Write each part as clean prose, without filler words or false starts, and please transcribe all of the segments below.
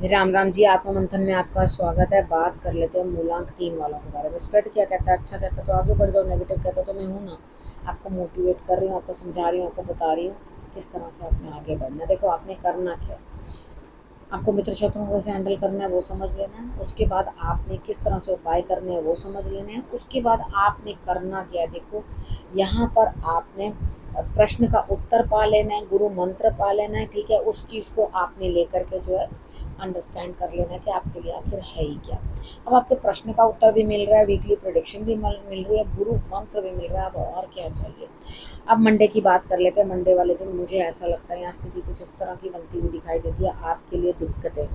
राम राम जी। आत्मा मंथन में आपका स्वागत है। बात कर लेते हैं मूलांक 3 वालों के बारे में। स्टड क्या कहता है? अच्छा कहता है तो आगे बढ़ जाओ, नेगेटिव कहता है तो मैं हूँ ना, आपको मोटिवेट कर रही हूँ, आपको समझा रही हूँ, आपको बता रही हूँ किस तरह से आपने आगे बढ़ना है। देखो आपने करना क्या है, आपको मित्र शत्रुओं को कैसे हैंडल करना है वो समझ लेना है। उसके बाद आपने किस तरह से उपाय करने हैं वो समझ लेने हैं। उसके बाद आपने करना क्या है, देखो यहाँ पर आपने प्रश्न का उत्तर पा लेना है, गुरु मंत्र पा लेना है। ठीक है, उस चीज़ को आपने लेकर के जो है अंडरस्टैंड कर लेना है कि आपके लिए आखिर है ही क्या। अब आपके प्रश्न का उत्तर भी मिल रहा है, वीकली प्रोडिक्शन भी मिल रही है, गुरु मंत्र भी मिल रहा है, अब और क्या चाहिए। अब मंडे की बात कर लेते हैं। मंडे वाले दिन मुझे ऐसा लगता है यहाँ स्थिति कुछ इस तरह की बनती हुई दिखाई देती है। आपके लिए दिक्कतें,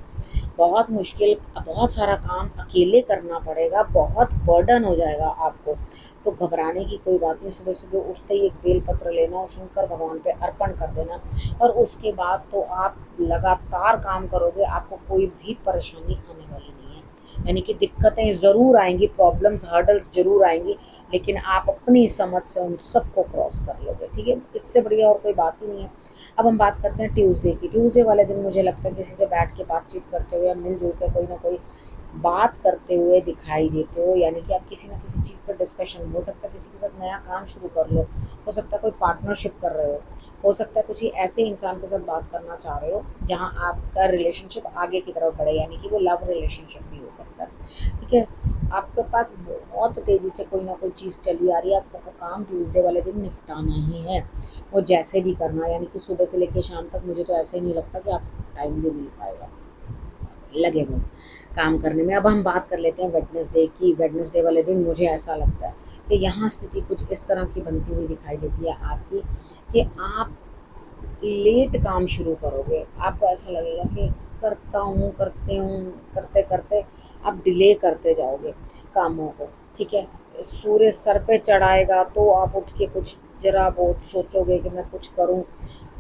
बहुत मुश्किल, बहुत सारा काम अकेले करना पड़ेगा, बहुत बर्डन हो जाएगा आपको। तो घबराने की कोई बात नहीं। सुबह सुबह उठते ही एक बेल पत्र लेना और शंकर भगवान पे अर्पण कर देना, और उसके बाद तो आप लगातार काम करोगे, आपको कोई भी परेशानी आने वाली नहीं है। यानी कि दिक्कतें ज़रूर आएंगी, प्रॉब्लम्स हर्डल्स ज़रूर आएंगी, लेकिन आप अपनी समझ से उन सबको क्रॉस कर लोगे। ठीक है, इससे बढ़िया और कोई बात ही नहीं है। अब हम बात करते हैं ट्यूसडे की। ट्यूसडे वाले दिन मुझे लगता है किसी से बैठ के बातचीत करते हुए, मिलजुल के कोई ना कोई बात करते हुए दिखाई देते हो। यानी कि आप किसी ना किसी चीज़ पर डिस्कशन, हो सकता है किसी के साथ नया काम शुरू कर लो, हो सकता है कोई पार्टनरशिप कर रहे हो सकता है किसी ऐसे इंसान के साथ बात करना चाह रहे हो जहां आपका रिलेशनशिप आगे की तरफ बढ़े, यानी कि वो लव रिलेशनशिप भी हो सकता है। ठीक है, आपके पास बहुत तेज़ी से कोई ना कोई चीज़ चली आ रही है, आपको वो काम ट्यूसडे वाले दिन निपटाना ही है, वो जैसे भी करना है। यानी कि सुबह से लेकर शाम तक मुझे तो ऐसे ही नहीं लगता कि आपको टाइम भी मिल पाएगा, लगेगा काम करने में। अब हम बात कर लेते हैं वेडनेसडे की। वेडनेसडे वाले दिन मुझे ऐसा लगता है कि यहाँ स्थिति कुछ इस तरह की बनती हुई दिखाई देती है आपकी, कि आप लेट काम शुरू करोगे। आपको ऐसा लगेगा कि करता हूँ, करते हूँ, करते करते आप डिले करते जाओगे कामों को। ठीक है, सूर्य सर पे चढ़ाएगा तो आप उठ के कुछ जरा बहुत सोचोगे कि मैं कुछ करूँ।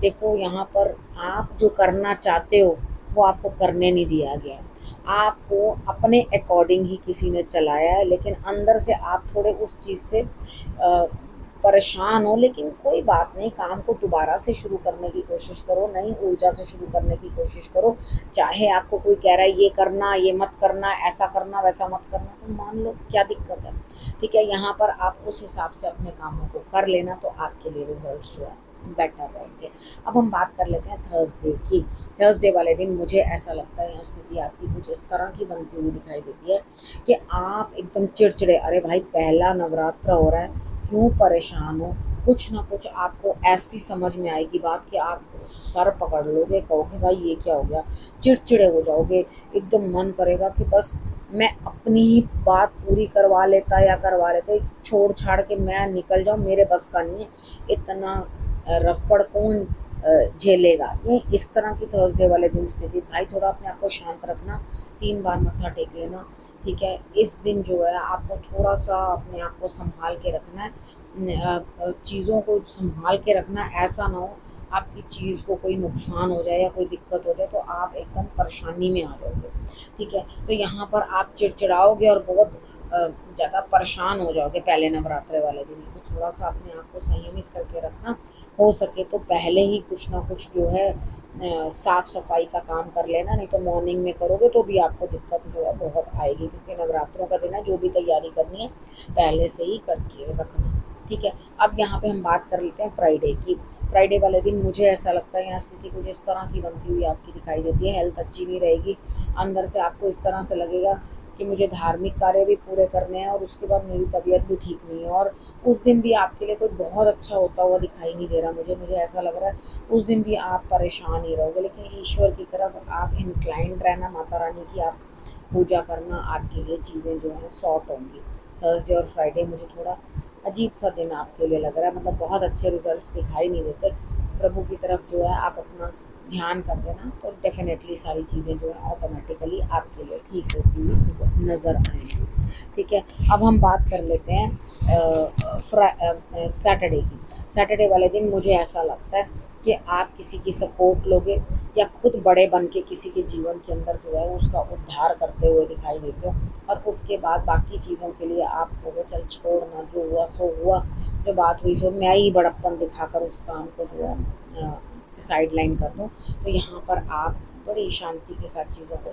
देखो यहाँ पर आप जो करना चाहते हो वो आपको करने नहीं दिया गया है। आपको अपने अकॉर्डिंग ही किसी ने चलाया है, लेकिन अंदर से आप थोड़े उस चीज़ से परेशान हो। लेकिन कोई बात नहीं, काम को दोबारा से शुरू करने की कोशिश करो, नई ऊर्जा से शुरू करने की कोशिश करो। चाहे आपको कोई कह रहा है ये करना, ये मत करना, ऐसा करना, वैसा मत करना, तो मान लो, क्या दिक्कत है। ठीक है, यहाँ पर आप उस हिसाब से अपने कामों को कर लेना, तो आपके लिए रिजल्ट जो है बेटर रहेंगे। अब हम बात कर लेते हैं थर्सडे की। थर्सडे वाले दिन मुझे ऐसा लगता है यहाँ स्थिति आपकी कुछ इस तरह की बनती हुई दिखाई देती है कि आप एकदम चिड़चिड़े, अरे भाई पहला नवरात्र हो रहा है, क्यों परेशान हो। कुछ ना कुछ आपको ऐसी समझ में आएगी बात कि आप सर पकड़ लोगे, कहोगे भाई ये क्या हो गया, चिड़चिड़े हो जाओगे। एकदम मन करेगा कि बस मैं अपनी ही बात पूरी करवा लेता या करवा लेते, छोड़ छाड़ के मैं निकल जाऊँ, मेरे बस का नहीं है इतना रफड़ कौन झेलेगा। ये इस तरह की थर्सडे वाले दिन स्थिति। भाई थोड़ा अपने आप को शांत रखना, 3 बार मत्था टेक लेना। ठीक है, इस दिन जो है आपको थोड़ा सा अपने आप को संभाल के रखना है, चीज़ों को संभाल के रखना। ऐसा ना हो आपकी चीज़ को कोई नुकसान हो जाए या कोई दिक्कत हो जाए तो आप एकदम परेशानी में आ जाओगे। ठीक है, तो यहाँ पर आप चिड़चिड़ाओगे और बहुत ज़्यादा परेशान हो जाओगे पहले नवरात्रे वाले दिन। तो थोड़ा सा अपने आप को संयमित करके रखना। हो सके तो पहले ही कुछ ना कुछ जो है साफ सफाई का काम कर लेना, नहीं तो मॉर्निंग में करोगे तो भी आपको दिक्कत जो है बहुत आएगी, क्योंकि नवरात्रों का दिन है, जो भी तैयारी करनी है पहले से ही करके रखना। ठीक है, अब यहाँ पे हम बात कर लेते हैं फ्राइडे की। फ्राइडे वाले दिन मुझे ऐसा लगता है यहाँ स्थिति कुछ इस तरह की बनती हुई आपकी दिखाई देती है। हेल्थ अच्छी नहीं रहेगी, अंदर से आपको इस तरह से लगेगा कि मुझे धार्मिक कार्य भी पूरे करने हैं और उसके बाद मेरी तबीयत भी ठीक नहीं है, और उस दिन भी आपके लिए कोई बहुत अच्छा होता हुआ दिखाई नहीं दे रहा। मुझे ऐसा लग रहा है उस दिन भी आप परेशान ही रहोगे, लेकिन ईश्वर की तरफ आप इंक्लाइंड रहना, माता रानी की आप पूजा करना, आपके लिए चीज़ें जो हैं सॉर्ट होंगी। थर्सडे और फ्राइडे मुझे थोड़ा अजीब सा दिन आपके लिए लग रहा है, मतलब बहुत अच्छे रिजल्ट्स दिखाई नहीं देते। प्रभु की तरफ जो है आप अपना ध्यान कर देना, तो डेफिनेटली सारी चीज़ें जो है ऑटोमेटिकली आपके लिए ठीक होती हुई नज़र आएंगी। ठीक है, अब हम बात कर लेते हैं सैटरडे की। सैटरडे वाले दिन मुझे ऐसा लगता है कि आप किसी की सपोर्ट लोगे या खुद बड़े बन के किसी के जीवन के अंदर जो है उसका उद्धार करते हुए दिखाई देते हो, और उसके बाद बाकी चीज़ों के लिए आप कहोगे चल छोड़ना, जो हुआ सो हुआ, जो बात हुई सो, मैं ही बड़प्पन दिखाकर उस काम को जो है साइड लाइन कर दूँ। तो यहाँ पर आप बड़ी शांति के साथ चीज़ों को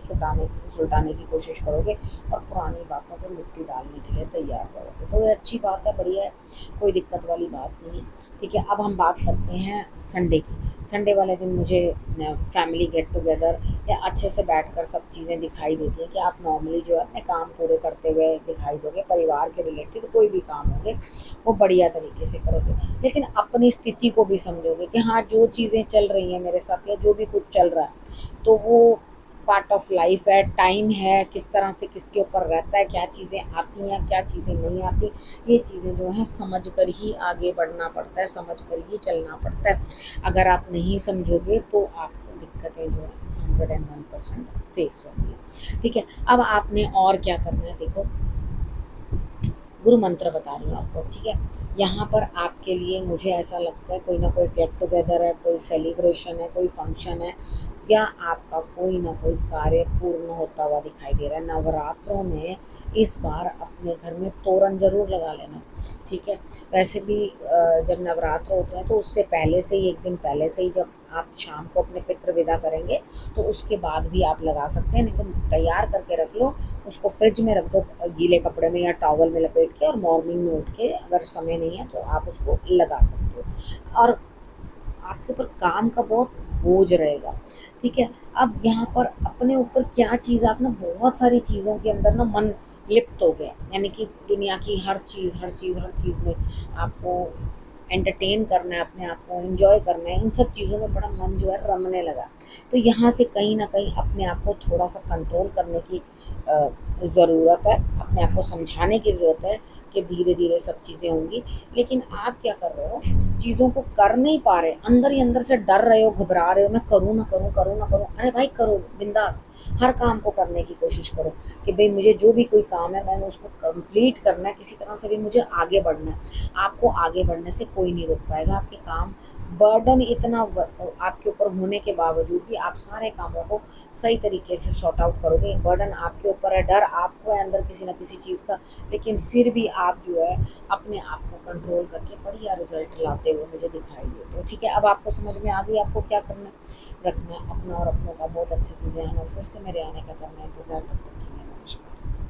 सुलटाने की कोशिश करोगे और पुरानी बातों पर मिट्टी डालने के लिए तैयार रहोगे। तो ये अच्छी बात है, बढ़िया है, कोई दिक्कत वाली बात नहीं है। ठीक है, अब हम बात करते हैं संडे की। संडे वाले दिन मुझे फैमिली गेट टुगेदर या अच्छे से बैठकर सब चीज़ें दिखाई देती हैं कि आप नॉर्मली जो है अपने काम पूरे करते हुए दिखाई दोगे, परिवार के रिलेटेड कोई भी काम होंगे वो बढ़िया तरीके से करोगे, लेकिन अपनी स्थिति को भी समझोगे कि हाँ, जो चीज़ें चल रही हैं मेरे साथ या जो भी कुछ चल रहा है तो वो पार्ट ऑफ लाइफ है, टाइम है, किस तरह से किसके ऊपर रहता है, क्या चीज़ें आती हैं, क्या चीज़ें नहीं आती, ये चीज़ें जो हैं समझ कर ही आगे बढ़ना पड़ता है, समझ कर ही चलना पड़ता है। अगर आप नहीं समझोगे तो आपको दिक्कतें जो है 101% फेस होंगी। ठीक है, अब आपने और क्या करना है, देखो गुरु मंत्र बता रही हूँ आपको। ठीक है, यहाँ पर आपके लिए मुझे ऐसा लगता है कोई ना कोई गेट टुगेदर है, कोई सेलिब्रेशन है, कोई फंक्शन है, या आपका कोई ना कोई कार्य पूर्ण होता हुआ दिखाई दे रहा है। नवरात्रों में इस बार अपने घर में तोरण ज़रूर लगा लेना। ठीक है, वैसे भी जब नवरात्र होते हैं तो उससे पहले से ही, एक दिन पहले से ही, जब आप शाम को अपने पितृ विदा करेंगे तो उसके बाद भी आप लगा सकते हैं, नहीं तो तैयार करके रख लो, उसको फ्रिज में रख दो गीले कपड़े में या टॉवल में लपेट के, और मॉर्निंग में उठ के अगर समय नहीं है तो आप उसको लगा सकते हो, और आपके ऊपर काम का बहुत बोझ रहेगा। ठीक है, अब यहाँ पर अपने ऊपर क्या चीज़, आप ना बहुत सारी चीज़ों के अंदर ना मन लिप्त हो गया, यानी कि दुनिया की हर चीज़ में आपको एंटरटेन करना है, अपने आप को एंजॉय करना है, इन सब चीज़ों में बड़ा मन जो है रमने लगा। तो यहाँ से कहीं ना कहीं अपने आप को थोड़ा सा कंट्रोल करने की ज़रूरत है, अपने आप को समझाने की ज़रूरत है कि धीरे धीरे सब चीज़ें होंगी। लेकिन आप क्या कर रहे हो, चीज़ों को कर नहीं पा रहे, अंदर ही अंदर से डर रहे हो, घबरा रहे हो, मैं करूँ ना करूँ, करूँ ना करूँ। अरे भाई करो, बिंदास हर काम को करने की कोशिश करो कि भाई मुझे जो भी कोई काम है मैंने उसको कंप्लीट करना है, किसी तरह से भी मुझे आगे बढ़ना है। आपको आगे बढ़ने से कोई नहीं रोक पाएगा। आपके काम बर्डन इतना आपके ऊपर होने के बावजूद भी आप सारे कामों को सही तरीके से सॉर्ट आउट करोगे। बर्डन आपके ऊपर है, डर आपको है अंदर किसी ना किसी चीज़ का, लेकिन फिर भी आप जो है अपने आप को कंट्रोल करके बढ़िया रिजल्ट लाते हुए मुझे दिखाई देते हो। ठीक है, अब आपको समझ में आ गई आपको क्या करना है। रखना अपना और अपनों का बहुत अच्छे से ध्यान, और फिर से मेरे आने का करना इंतज़ार। तब तक के लिए नमस्कार।